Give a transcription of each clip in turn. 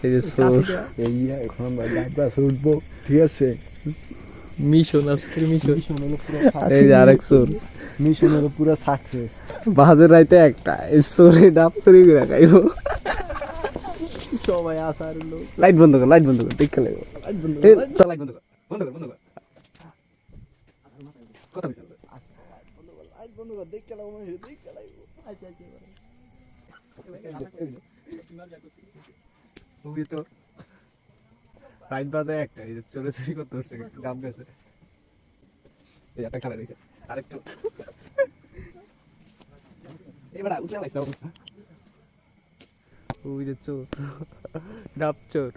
এই যে সোর এই এখন আমরা ডাব্বা উঠবো, ঠিক আছে? মিশন আজকের মিশন। মিশন হলো পুরো এই যে আরেক সোর মিশন হলো পুরো সাকসেস। বাজের রাইতে একটা এই সোরে ডাব তৈরি করে খাইব। সবাই আসার লোক। লাইট বন্ধ কর, লাইট বন্ধ কর, ঠিক খেলে লাইট বন্ধ এই কর, তো লাইট বন্ধ কর, বন্ধ কর, বন্ধ কর। কথা বলছিস? লাইট বন্ধ কর, দেখ খেলাবো, দেখ খেলাবো। আচ্ছা আচ্ছা ওই তো লাইট বাজে একটা, এই যে চোরে চুরি করতে হচ্ছে ডাব গেছে। এই একটা খেলা রয়েছে আরেক চোর। এবার উঠে লাইছ ওই যে চোর, ডাব চোর।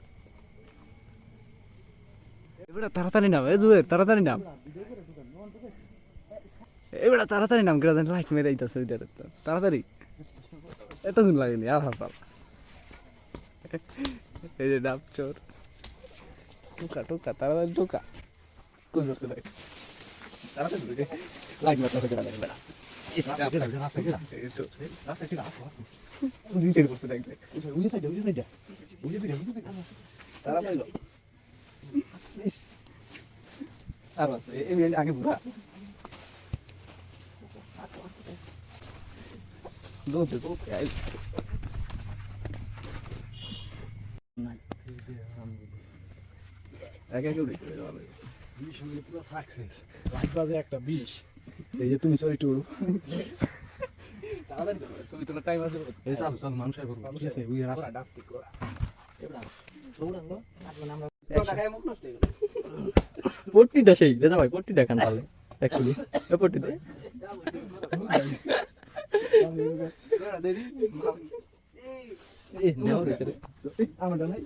এবার তাড়াতাড়ি নাম, এই জুয়ের তাড়াতাড়ি নাম, এবার তাড়াতাড়ি নাম, কেন লাইট মেরে আইতাছে ওইটার, তাড়াতাড়ি। এতক্ষণ লাগেনি আর হাসপাল। এই যে ডাব চোর, টোকা টোকা তাড়াতাড়ি টোকা। কই করছে লাইট, তাড়াতাড়ি লাইট মারতেছে কেন বেড়া। আগে বুড়া মিশন হলো পুরো সাকসেস। লাইট বাজে একটা 20। এই যে তুমি সরি টুরু। ছবি তোলার টাইম আছে। এই চল চল মানুষ আই করব, ঠিক আছে? উই রাস্তা পট্টিটা সেই রেজা ভাই, পট্টি দেখান তাহলে অ্যাকচুয়ালি পট্টি দে। আমার নাই